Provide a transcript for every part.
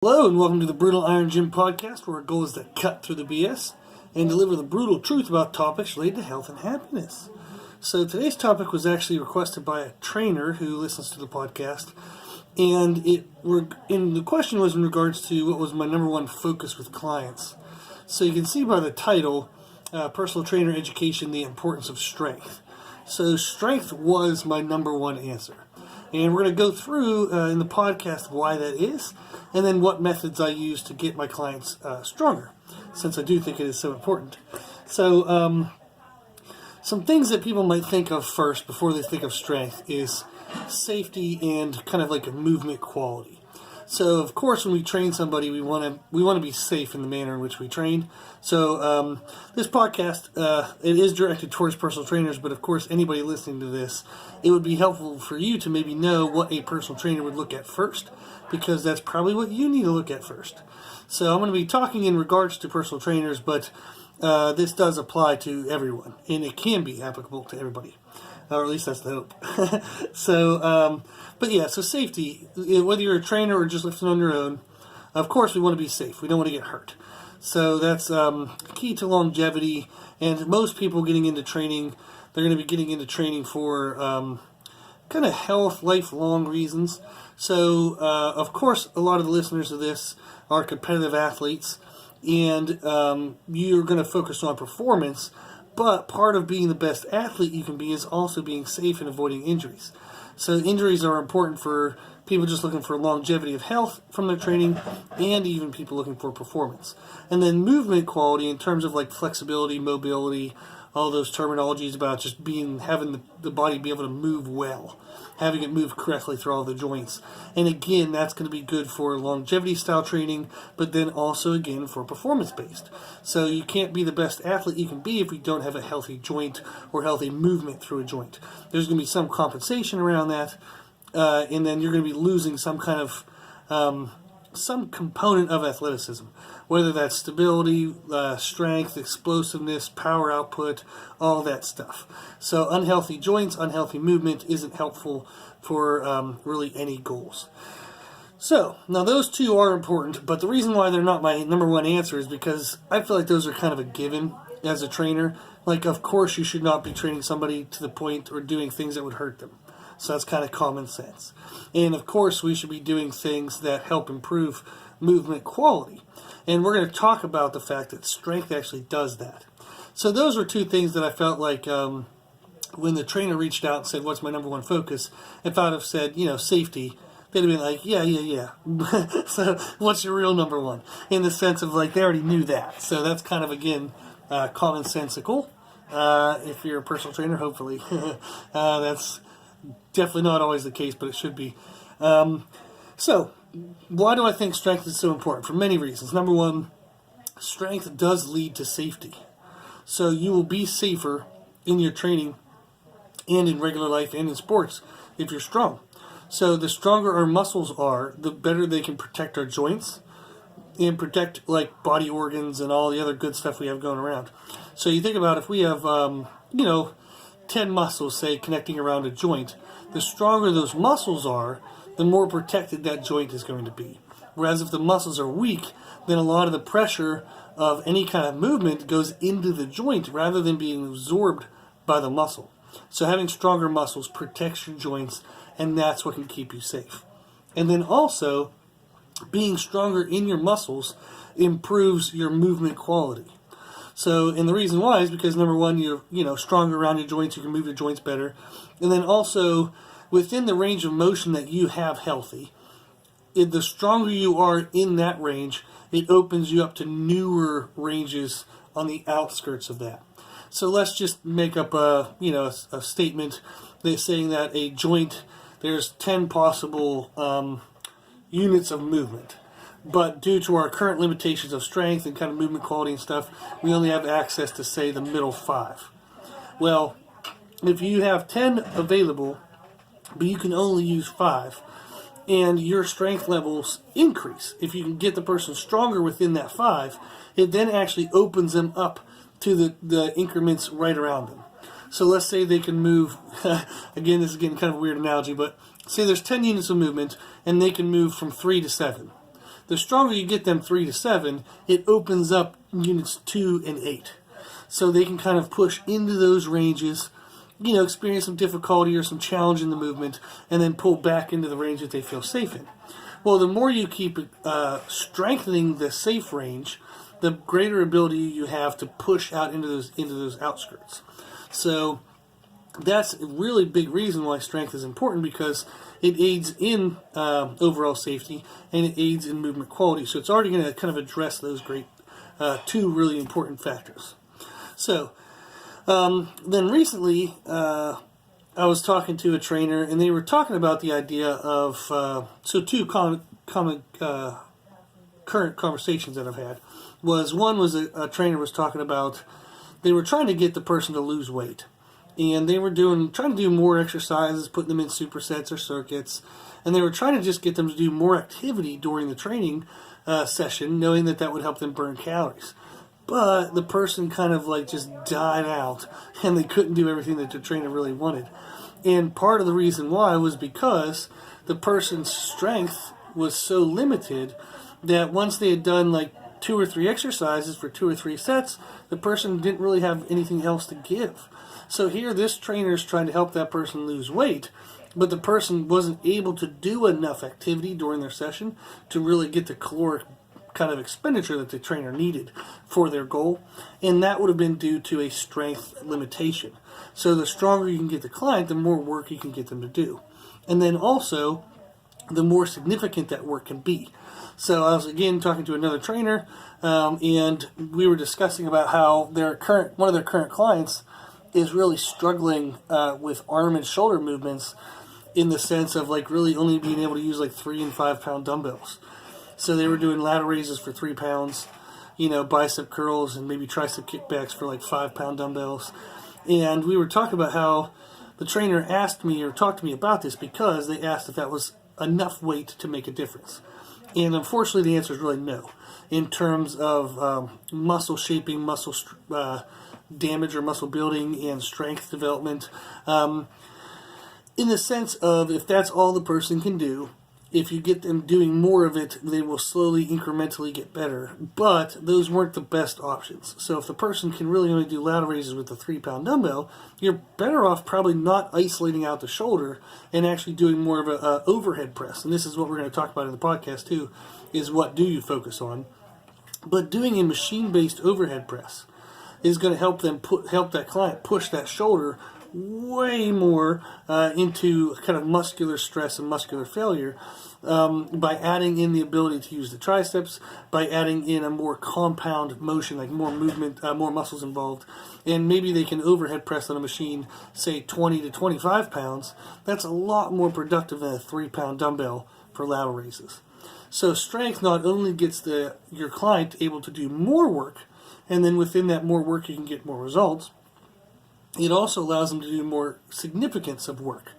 Hello and welcome to the Brutal Iron Gym podcast, where our goal is to cut through the BS and deliver the brutal truth about topics related to health and happiness. So today's topic was actually requested by a trainer who listens to the podcast, and the question was in regards to what was my number one focus with clients. So you can see by the title, Personal Trainer Education, the Importance of Strength. So strength was my number one answer. And we're going to go through in the podcast why that is, and then what methods I use to get my clients stronger, since I do think it is so important. So some things that people might think of first before they think of strength is safety and kind of like a movement quality. So of course when we train somebody, we want to be safe in the manner in which we train. So this podcast, it is directed towards personal trainers, but of course anybody listening to this, it would be helpful for you to maybe know what a personal trainer would look at first, because that's probably what you need to look at first. So I'm going to be talking in regards to personal trainers, but this does apply to everyone, and it can be applicable to everybody. Or at least that's the hope. So safety, whether you're a trainer or just lifting on your own, of course we want to be safe. We don't want to get hurt. So that's key to longevity, and most people getting into training, they're going to be getting into training for kind of health, lifelong reasons. So, of course, a lot of the listeners of this are competitive athletes, and you're going to focus on performance. But part of being the best athlete you can be is also being safe and avoiding injuries. So injuries are important for people just looking for longevity of health from their training, and even people looking for performance. And then movement quality in terms of like flexibility, mobility, all those terminologies about just having the body be able to move well, having it move correctly through all the joints. And again, that's going to be good for longevity style training, but then also again for performance based. So you can't be the best athlete you can be if you don't have a healthy joint or healthy movement through a joint. There's going to be some compensation around that, and then you're going to be losing some kind of some component of athleticism, whether that's stability, strength, explosiveness, power output, all that stuff. So unhealthy joints, unhealthy movement isn't helpful for really any goals. So, now those two are important, but the reason why they're not my number one answer is because I feel like those are kind of a given as a trainer. Like, of course you should not be training somebody to the point or doing things that would hurt them. So that's kind of common sense. And of course we should be doing things that help improve movement quality. And we're going to talk about the fact that strength actually does that. So those were two things that I felt like when the trainer reached out and said, what's my number one focus? If I'd have said, safety, they'd have been like, yeah. So what's your real number one? In the sense of like they already knew that. So that's kind of, again, commonsensical. If you're a personal trainer, hopefully. That's definitely not always the case, but it should be. So, why do I think strength is so important? For many reasons. Number one, strength does lead to safety. So you will be safer in your training and in regular life and in sports if you're strong. So the stronger our muscles are, the better they can protect our joints and protect like body organs and all the other good stuff we have going around. So you think about if we have, 10 muscles, say, connecting around a joint, the stronger those muscles are, the more protected that joint is going to be. Whereas if the muscles are weak, then a lot of the pressure of any kind of movement goes into the joint rather than being absorbed by the muscle. So having stronger muscles protects your joints, and that's what can keep you safe. And then also, being stronger in your muscles improves your movement quality. So, and the reason why is because, number one, you're stronger around your joints, you can move your joints better. And then also, within the range of motion that you have healthy, the stronger you are in that range, it opens you up to newer ranges on the outskirts of that. So let's just make up a statement that's saying that a joint, there's 10 possible units of movement. But due to our current limitations of strength and kind of movement quality and stuff, we only have access to, say, the middle 5. Well, if you have 10 available, but you can only use 5, and your strength levels increase, if you can get the person stronger within that 5, it then actually opens them up to the increments right around them. So let's say they can move, again, this is getting kind of a weird analogy, but say there's 10 units of movement, and they can move from 3 to 7. The stronger you get them 3 to 7, it opens up units 2 and 8. So they can kind of push into those ranges, experience some difficulty or some challenge in the movement, and then pull back into the range that they feel safe in. Well, the more you keep strengthening the safe range, the greater ability you have to push out into those outskirts. So that's a really big reason why strength is important, because it aids in overall safety and it aids in movement quality. So it's already going to kind of address those two really important factors. So then recently I was talking to a trainer, and they were talking about the idea of two common current conversations that I've had. One was a trainer was talking about, they were trying to get the person to lose weight, and they were trying to do more exercises, putting them in supersets or circuits, and they were trying to just get them to do more activity during the training session, knowing that would help them burn calories. But the person kind of just died out, and they couldn't do everything that the trainer really wanted. And part of the reason why was because the person's strength was so limited that once they had done 2 or 3 exercises for 2 or 3 sets, the person didn't really have anything else to give. So here this trainer is trying to help that person lose weight, but the person wasn't able to do enough activity during their session to really get the caloric kind of expenditure that the trainer needed for their goal, and that would have been due to a strength limitation. So the stronger you can get the client, the more work you can get them to do, and then also the more significant that work can be. So I was again talking to another trainer, and we were discussing about how one of their current clients is really struggling with arm and shoulder movements, in the sense of really only being able to use 3 and 5 pound dumbbells. So they were doing ladder raises for 3 pounds, bicep curls and maybe tricep kickbacks for 5 pound dumbbells. And we were talking about how the trainer asked me or talked to me about this because they asked if that was enough weight to make a difference. And unfortunately the answer is really no, in terms of muscle shaping, muscle damage or muscle building and strength development. In the sense of, if that's all the person can do, if you get them doing more of it, they will slowly, incrementally get better. But those weren't the best options. So if the person can really only do ladder raises with a 3 pound dumbbell, you're better off probably not isolating out the shoulder and actually doing more of an overhead press. And this is what we're going to talk about in the podcast too, is what do you focus on. But doing a machine-based overhead press is going to help that client push that shoulder way more into kind of muscular stress and muscular failure, by adding in the ability to use the triceps, by adding in a more compound motion, more movement, more muscles involved. And maybe they can overhead press on a machine, say 20 to 25 pounds. That's a lot more productive than a 3 pound dumbbell for lateral raises. So strength not only gets your client able to do more work, and then within that more work you can get more results, it also allows them to do more significance of work.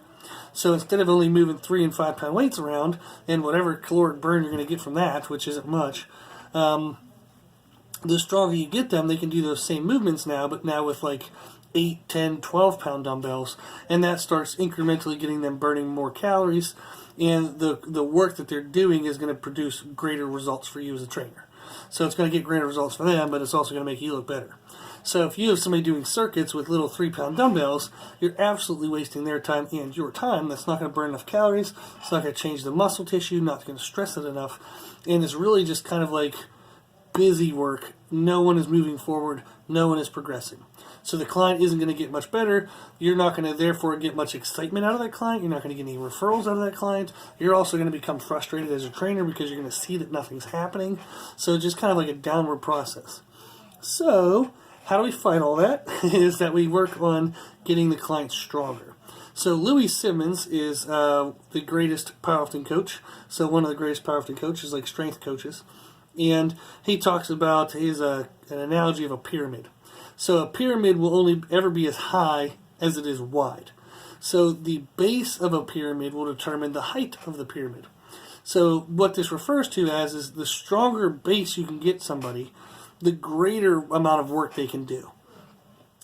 So instead of only moving 3 and 5 pound weights around and whatever caloric burn you're going to get from that, which isn't much, the stronger you get them, they can do those same movements now, but now with 8, 10, 12 pound dumbbells, and that starts incrementally getting them burning more calories, and the work that they're doing is going to produce greater results for you as a trainer. So it's going to get greater results for them, but it's also going to make you look better. So if you have somebody doing circuits with little 3 pound dumbbells, you're absolutely wasting their time and your time. That's not going to burn enough calories. It's not going to change the muscle tissue, not going to stress it enough. And it's really just kind of busy work. No one is moving forward. No one is progressing. So the client isn't going to get much better. You're not going to therefore get much excitement out of that client. You're not going to get any referrals out of that client. You're also going to become frustrated as a trainer because you're going to see that nothing's happening. So it's just kind of a downward process. So how do we fight all that? Is that we work on getting the client stronger. So Louis Simmons is the greatest powerlifting coach. So one of the greatest powerlifting coaches, strength coaches. And he talks about an analogy of a pyramid. So a pyramid will only ever be as high as it is wide. So the base of a pyramid will determine the height of the pyramid. So what this refers to as is the stronger base you can get somebody, the greater amount of work they can do.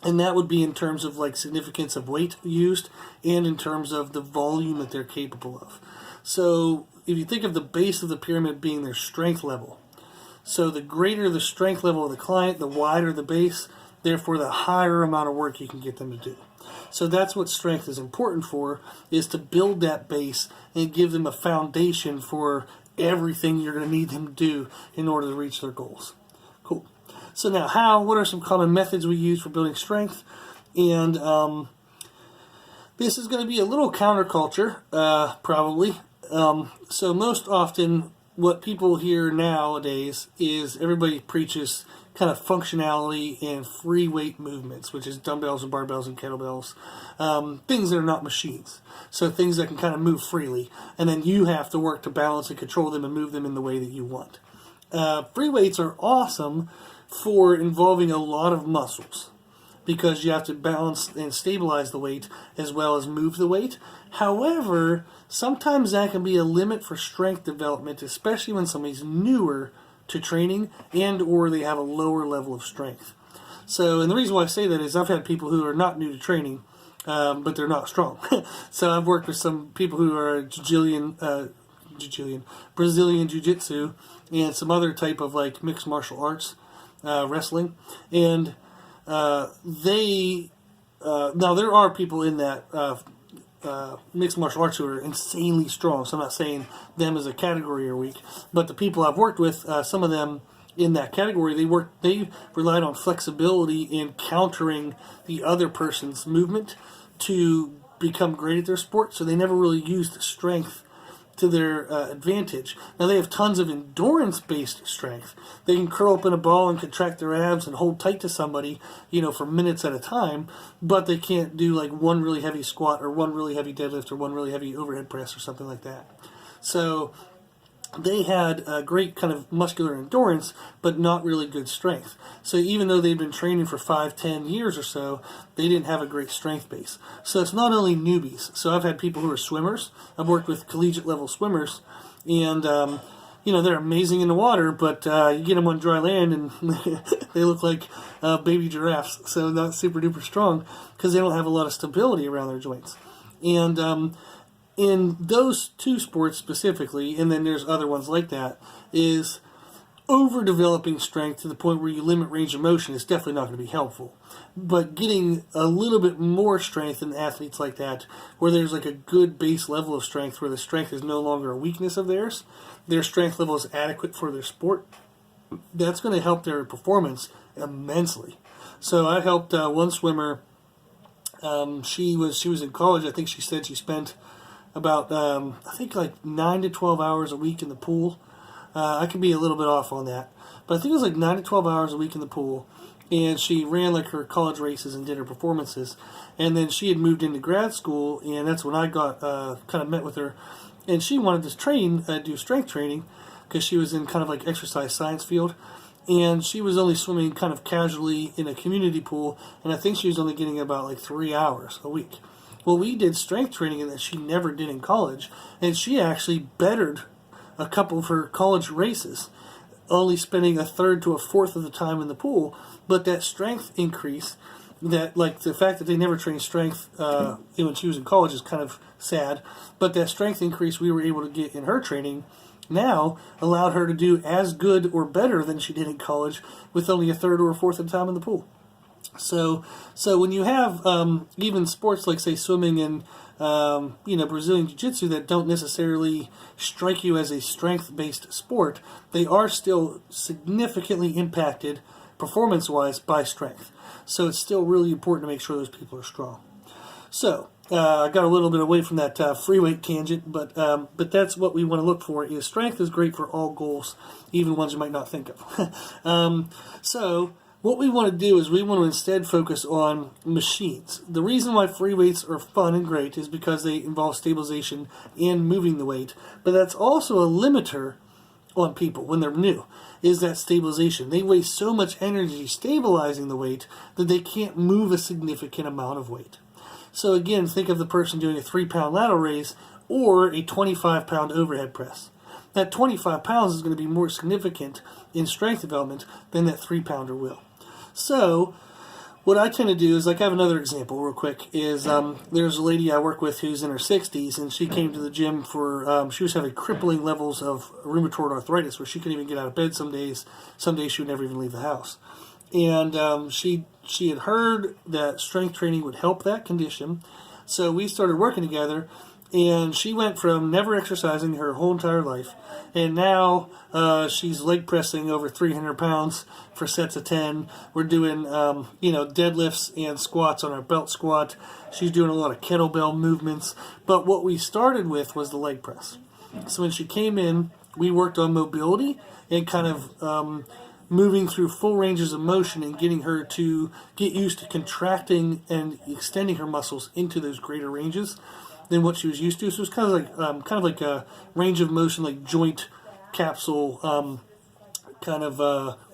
And that would be in terms of significance of weight used and in terms of the volume that they're capable of. So if you think of the base of the pyramid being their strength level, so the greater the strength level of the client, the wider the base, therefore the higher amount of work you can get them to do. So that's what strength is important for, is to build that base and give them a foundation for everything you're going to need them to do in order to reach their goals. Cool. So now what are some common methods we use for building strength? And this is going to be a little counterculture, probably. So most often what people hear nowadays is everybody preaches kind of functionality and free weight movements, which is dumbbells and barbells and kettlebells, things that are not machines. So things that can kind of move freely, and then you have to work to balance and control them and move them in the way that you want. Free weights are awesome for involving a lot of muscles, because you have to balance and stabilize the weight as well as move the weight. However, sometimes that can be a limit for strength development, especially when somebody's newer to training and or they have a lower level of strength. So, and the reason why I say that is I've had people who are not new to training, but they're not strong. So I've worked with some people who are Brazilian Jiu-Jitsu and some other type of like mixed martial arts, wrestling, and now there are people in that mixed martial arts who are insanely strong, so I'm not saying them as a category are weak, but the people I've worked with, some of them in that category, they relied on flexibility in countering the other person's movement to become great at their sport, so they never really used strength to their advantage. Now they have tons of endurance-based strength. They can curl up in a ball and contract their abs and hold tight to somebody, for minutes at a time, but they can't do like one really heavy squat or one really heavy deadlift or one really heavy overhead press or something like that. So they had a great kind of muscular endurance, but not really good strength. So even though they'd been training for 5-10 years or so, they didn't have a great strength base. So it's not only newbies. So I've had people who are swimmers. I've worked with collegiate level swimmers, and they're amazing in the water, but you get them on dry land and they look like baby giraffes. So not super duper strong because they don't have a lot of stability around their joints. And in those two sports specifically, and then there's other ones like that, is overdeveloping strength to the point where you limit range of motion is definitely not going to be helpful. But getting a little bit more strength in athletes like that, where there's like a good base level of strength, where the strength is no longer a weakness of theirs, their strength level is adequate for their sport, that's going to help their performance immensely. So I helped one swimmer. She was in college. I think she said she spent about, like 9 to 12 hours a week in the pool. I could be a little bit off on that, but I think it was like 9 to 12 hours a week in the pool, and she ran like her college races and did her performances, and then she had moved into grad school, and that's when I got kind of met with her, and she wanted to do strength training, because she was in kind of like exercise science field, and she was only swimming kind of casually in a community pool, and I think she was only getting about like 3 hours a week. Well, we did strength training that she never did in college, and she actually bettered a couple of her college races, only spending a third to a fourth of the time in the pool. But that strength increase, that like the fact that they never trained strength when she was in college is kind of sad, but that strength increase we were able to get in her training now allowed her to do as good or better than she did in college with only a third or a fourth of the time in the pool. So when you have even sports like, say, swimming and Brazilian Jiu-Jitsu that don't necessarily strike you as a strength-based sport, they are still significantly impacted performance-wise by strength. So it's still really important to make sure those people are strong. So I got a little bit away from that free weight tangent, but that's what we want to look for. Is strength is great for all goals, even ones you might not think of. So what we want to do is we want to instead focus on machines. The reason why free weights are fun and great is because they involve stabilization and moving the weight, but that's also a limiter on people when they're new, is that stabilization. They waste so much energy stabilizing the weight that they can't move a significant amount of weight. So again, think of the person doing a 3-pound lateral raise or a 25-pound overhead press. That 25 pounds is going to be more significant in strength development than that 3-pounder will. So what I tend to do is, like, I have another example real quick, is there's a lady I work with who's in her 60s, and she came to the gym for, she was having crippling levels of rheumatoid arthritis, where she couldn't even get out of bed some days. Some days she would never even leave the house. And she had heard that strength training would help that condition, so we started working together. And she went from never exercising her whole entire life, and now she's leg pressing over 300 pounds for sets of 10. We're doing, deadlifts and squats on our belt squat. She's doing a lot of kettlebell movements. But what we started with was the leg press. So when she came in, we worked on mobility and kind of moving through full ranges of motion and getting her to get used to contracting and extending her muscles into those greater ranges than what she was used to. So it was kind of like a range of motion, like joint capsule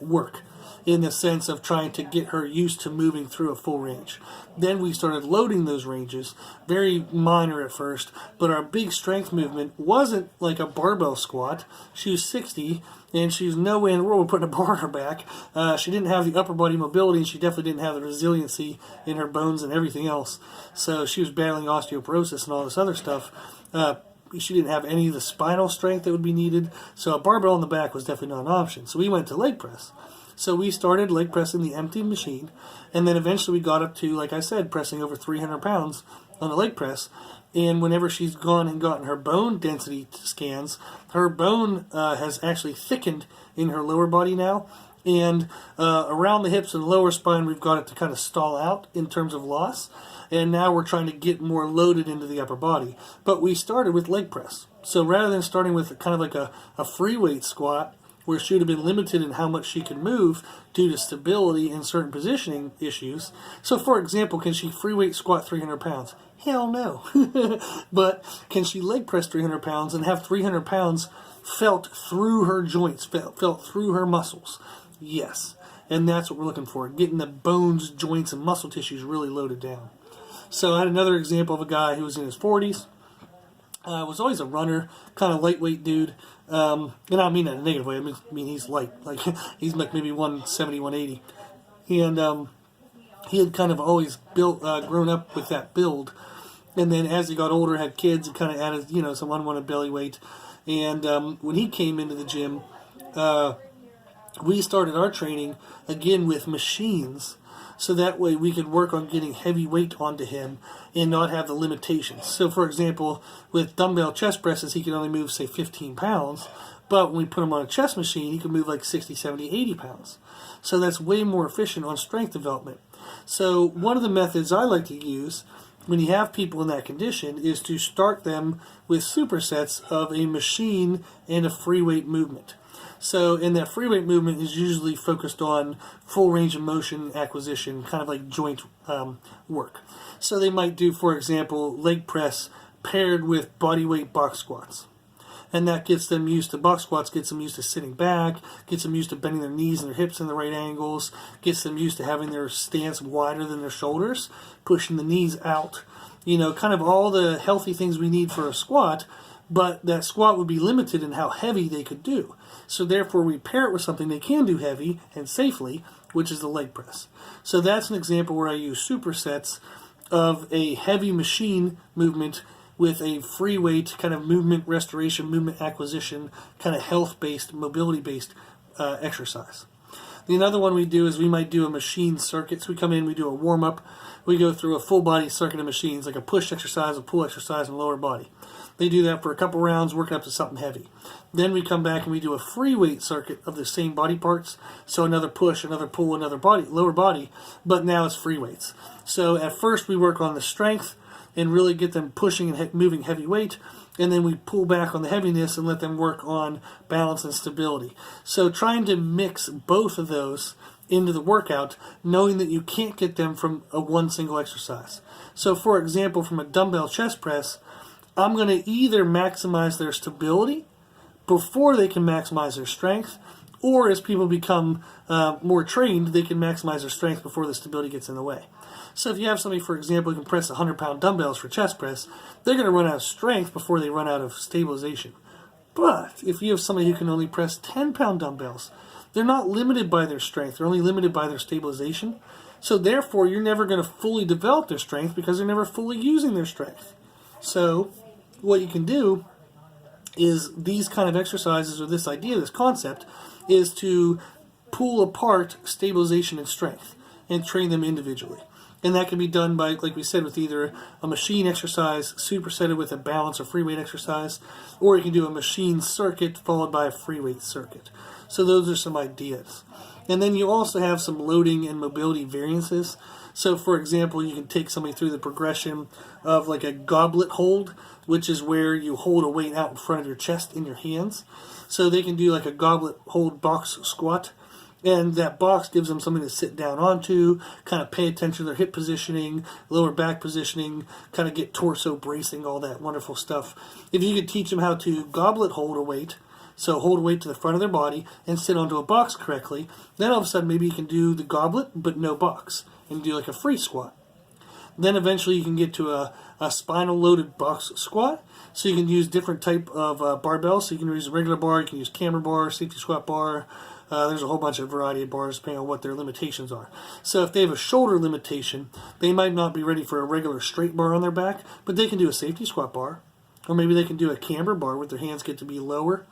work, in the sense of trying to get her used to moving through a full range. Then we started loading those ranges, very minor at first, but our big strength movement wasn't like a barbell squat. She was 60, and she was no way in the world putting a bar on her back. She didn't have the upper body mobility, and she definitely didn't have the resiliency in her bones and everything else. So she was battling osteoporosis and all this other stuff. She didn't have any of the spinal strength that would be needed, so a barbell on the back was definitely not an option. So we went to leg press. So we started leg pressing the empty machine, and then eventually we got up to, like I said, pressing over 300 pounds on the leg press. And whenever she's gone and gotten her bone density scans, her bone has actually thickened in her lower body now. And around the hips and lower spine, we've got it to kind of stall out in terms of loss. And now we're trying to get more loaded into the upper body. But we started with leg press. So rather than starting with kind of like a free weight squat, where she would have been limited in how much she could move due to stability and certain positioning issues. So, for example, can she free weight squat 300 pounds? Hell no. But can she leg press 300 pounds and have 300 pounds felt through her joints, felt through her muscles? Yes. And that's what we're looking for, getting the bones, joints, and muscle tissues really loaded down. So I had another example of a guy who was in his 40s. Was always a runner, kind of lightweight dude. And I don't mean that in a negative way. I mean he's light. Like, he's like maybe 170, 180. And he had kind of always grown up with that build. And then as he got older, had kids, he kind of added, some unwanted belly weight. And when he came into the gym, we started our training again with machines. So that way we could work on getting heavy weight onto him and not have the limitations. So for example, with dumbbell chest presses, he could only move, say, 15 pounds. But when we put him on a chest machine, he could move like 60, 70, 80 pounds. So that's way more efficient on strength development. So one of the methods I like to use when you have people in that condition is to start them with supersets of a machine and a free weight movement. So in that free weight movement is usually focused on full range of motion acquisition, kind of like joint work. So they might do, for example, leg press paired with body weight box squats. And that gets them used to box squats, gets them used to sitting back, gets them used to bending their knees and their hips in the right angles, gets them used to having their stance wider than their shoulders, pushing the knees out. Kind of all the healthy things we need for a squat, but that squat would be limited in how heavy they could do. So therefore we pair it with something they can do heavy and safely, which is the leg press. So that's an example where I use supersets of a heavy machine movement with a free weight kind of movement restoration, movement acquisition, kind of health-based, mobility-based exercise. The other one we do is we might do a machine circuit. So we come in, we do a warm-up, we go through a full body circuit of machines, like a push exercise, a pull exercise, and lower body. They do that for a couple rounds, working up to something heavy. Then we come back and we do a free weight circuit of the same body parts. So another push, another pull, another lower body, but now it's free weights. So at first we work on the strength and really get them pushing and moving heavy weight, and then we pull back on the heaviness and let them work on balance and stability. So trying to mix both of those into the workout, knowing that you can't get them from one single exercise. So for example, from a dumbbell chest press, I'm going to either maximize their stability before they can maximize their strength, or as people become more trained, they can maximize their strength before the stability gets in the way. So if you have somebody, for example, who can press 100-pound dumbbells for chest press, they're going to run out of strength before they run out of stabilization. But if you have somebody who can only press 10-pound dumbbells, they're not limited by their strength. They're only limited by their stabilization. So therefore, you're never going to fully develop their strength because they're never fully using their strength. So what you can do is these kind of exercises, or this idea, this concept, is to pull apart stabilization and strength and train them individually. And that can be done by, like we said, with either a machine exercise supersetted with a balance or free weight exercise, or you can do a machine circuit followed by a free weight circuit. So those are some ideas. And then you also have some loading and mobility variances. So for example, you can take somebody through the progression of like a goblet hold, which is where you hold a weight out in front of your chest in your hands. So they can do like a goblet hold box squat. And that box gives them something to sit down onto, kind of pay attention to their hip positioning, lower back positioning, kind of get torso bracing, all that wonderful stuff. If you could teach them how to goblet hold a weight, so hold a weight to the front of their body and sit onto a box correctly, then all of a sudden maybe you can do the goblet but no box and do like a free squat. Then eventually you can get to a spinal loaded box squat. So you can use different type of barbells. So you can use a regular bar, you can use camber bar, safety squat bar. There's a whole bunch of variety of bars depending on what their limitations are. So if they have a shoulder limitation, they might not be ready for a regular straight bar on their back, but they can do a safety squat bar. Or maybe they can do a camber bar where their hands get to be lower.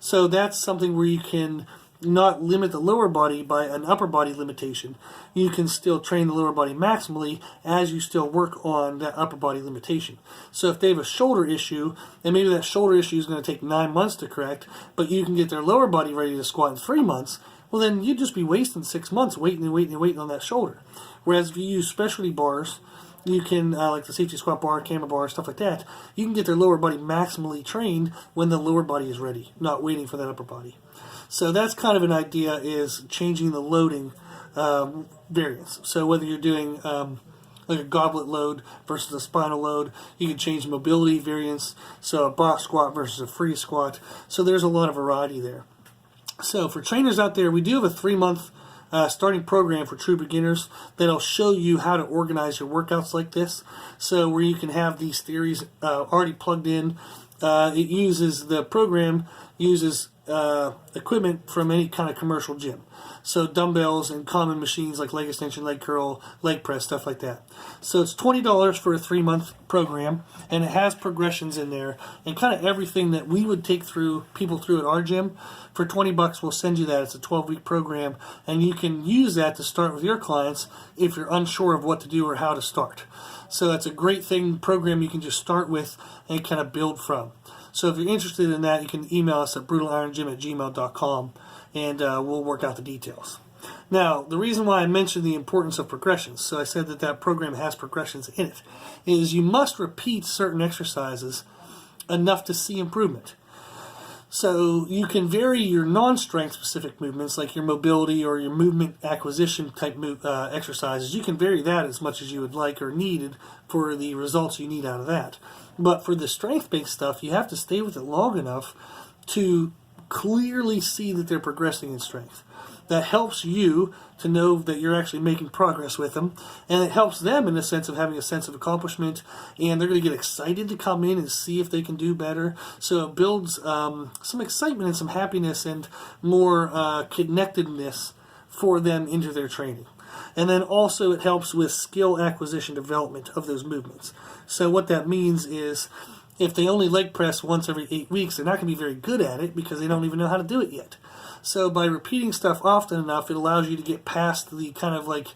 So that's something where you can not limit the lower body by an upper body limitation. You can still train the lower body maximally as you still work on that upper body limitation. So if they have a shoulder issue, and maybe that shoulder issue is going to take 9 months to correct, but you can get their lower body ready to squat in 3 months, well then you'd just be wasting 6 months waiting on that shoulder. Whereas if you use specialty bars, you can, like the safety squat bar, camber bar, stuff like that, you can get their lower body maximally trained when the lower body is ready, not waiting for that upper body. So that's kind of an idea, is changing the loading variance. So whether you're doing like a goblet load versus a spinal load, you can change mobility variance, so a box squat versus a free squat. So there's a lot of variety there. So for trainers out there, we do have a 3-month starting program for true beginners that'll show you how to organize your workouts like this. So where you can have these theories already plugged in. The program uses equipment from any kind of commercial gym. So dumbbells and common machines like leg extension, leg curl, leg press, stuff like that. So it's $20 for a 3-month program, and it has progressions in there and kind of everything that we would take people through at our gym. For $20, we'll send you that. It's a 12-week program, and you can use that to start with your clients if you're unsure of what to do or how to start. So that's a great program you can just start with and kind of build from. So if you're interested in that, you can email us at brutalironGym@gmail.com, and we'll work out the details. Now, the reason why I mentioned the importance of progressions, so I said that program has progressions in it, is you must repeat certain exercises enough to see improvement. So you can vary your non-strength specific movements, like your mobility or your movement acquisition type exercises. You can vary that as much as you would like or needed for the results you need out of that. But for the strength-based stuff, you have to stay with it long enough to clearly see that they're progressing in strength. That helps you to know that you're actually making progress with them, and it helps them in the sense of having a sense of accomplishment, and they're going to get excited to come in and see if they can do better. So it builds some excitement and some happiness and more connectedness for them into their training. And then also it helps with skill acquisition development of those movements. So what that means is if they only leg press once every 8 weeks, they're not going to be very good at it because they don't even know how to do it yet. So by repeating stuff often enough, it allows you to get past the kind of like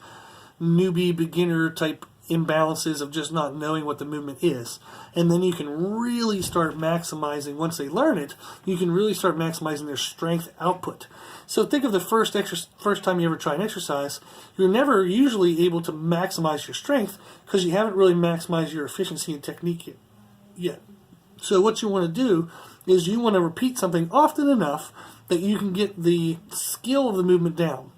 newbie beginner type imbalances of just not knowing what the movement is. And then you can really start maximizing, once they learn it, you can really start maximizing their strength output. So think of the first time you ever try an exercise, you're never usually able to maximize your strength because you haven't really maximized your efficiency and technique yet. So what you want to do is you want to repeat something often enough that you can get the skill of the movement down.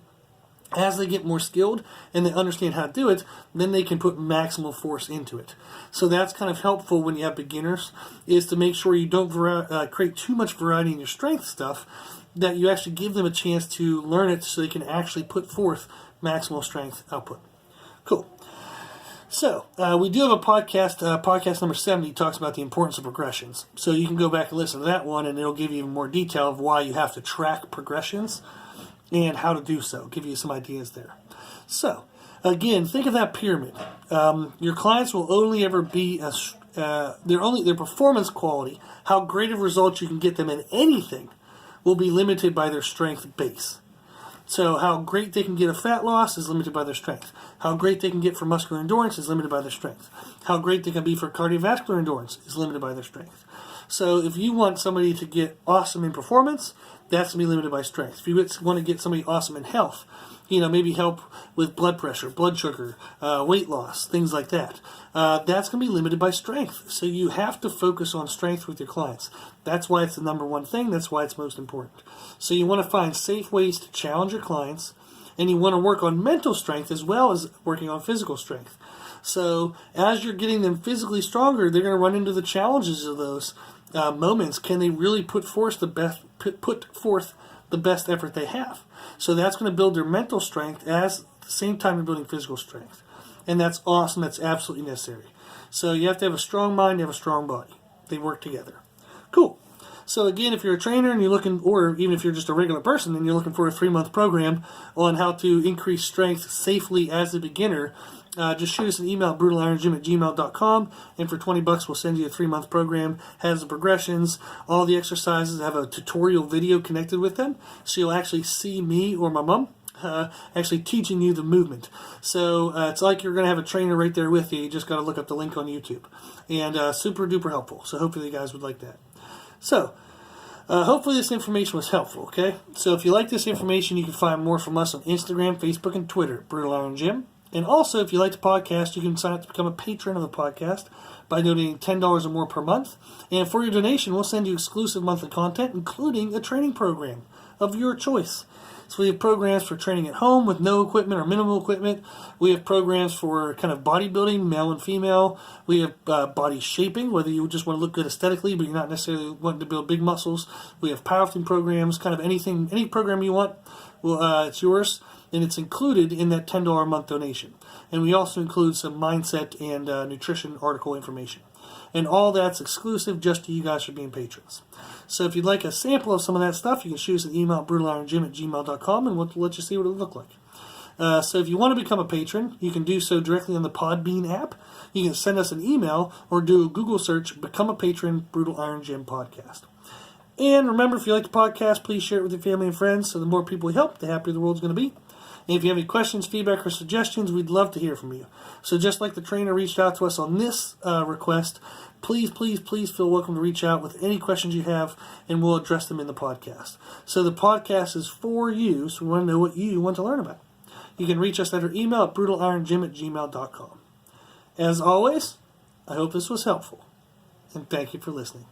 As they get more skilled and they understand how to do it, then they can put maximal force into it. So that's kind of helpful when you have beginners, is to make sure you don't create too much variety in your strength stuff, that you actually give them a chance to learn it so they can actually put forth maximal strength output. Cool. So, we do have a podcast number 70 talks about the importance of progressions. So you can go back and listen to that one, and it'll give you more detail of why you have to track progressions and how to do so. Give you some ideas there. So, Again, think of that pyramid. Your clients will only ever be their performance quality, how great of results you can get them in anything, will be limited by their strength base. So how great they can get a fat loss is limited by their strength. How great they can get for muscular endurance is limited by their strength. How great they can be for cardiovascular endurance is limited by their strength. So if you want somebody to get awesome in performance, that's going to be limited by strength. If you want to get somebody awesome in health, maybe help with blood pressure, blood sugar, weight loss, things like that, that's going to be limited by strength. So you have to focus on strength with your clients. That's why it's the number one thing. That's why it's most important. So you want to find safe ways to challenge your clients, and you want to work on mental strength as well as working on physical strength. So as you're getting them physically stronger, they're going to run into the challenges of those moments. Can they really put forth the best effort they have? So that's going to build their mental strength at the same time you're building physical strength. And that's awesome. That's absolutely necessary. So you have to have a strong mind, you have a strong body. They work together. Cool. So again, if you're a trainer and you're looking, or even if you're just a regular person and you're looking for a 3-month program on how to increase strength safely as a beginner, just shoot us an email at brutalirongym@gmail.com, and for $20 we'll send you a 3-month program. Has the progressions, all the exercises, have a tutorial video connected with them, so you'll actually see me or my mom actually teaching you the movement. So it's like you're going to have a trainer right there with you. You just got to look up the link on YouTube, and super duper helpful. So hopefully you guys would like that. So hopefully this information was helpful. Okay, so if you like this information, you can find more from us on Instagram, Facebook, and Twitter, Brutal Iron Gym. And also, if you like the podcast, you can sign up to become a patron of the podcast by donating $10 or more per month. And for your donation, we'll send you exclusive monthly content, including a training program of your choice. So we have programs for training at home with no equipment or minimal equipment. We have programs for kind of bodybuilding, male and female. We have body shaping, whether you just want to look good aesthetically, but you're not necessarily wanting to build big muscles. We have powerlifting programs, kind of anything, any program you want, it's yours. And it's included in that $10 a month donation. And we also include some mindset and nutrition article information. And all that's exclusive just to you guys for being patrons. So if you'd like a sample of some of that stuff, you can shoot us an email at brutalirongym@gmail.com, and we'll let you see what it would look like. So if you want to become a patron, you can do so directly on the Podbean app. You can send us an email or do a Google search, Become a Patron, Brutal Iron Gym Podcast. And remember, if you like the podcast, please share it with your family and friends. So the more people we help, the happier the world's going to be. And if you have any questions, feedback, or suggestions, we'd love to hear from you. So just like the trainer reached out to us on this request, please feel welcome to reach out with any questions you have, and we'll address them in the podcast. So the podcast is for you, so we want to know what you want to learn about. You can reach us at our email at brutalirongym@gmail.com. As always, I hope this was helpful, and thank you for listening.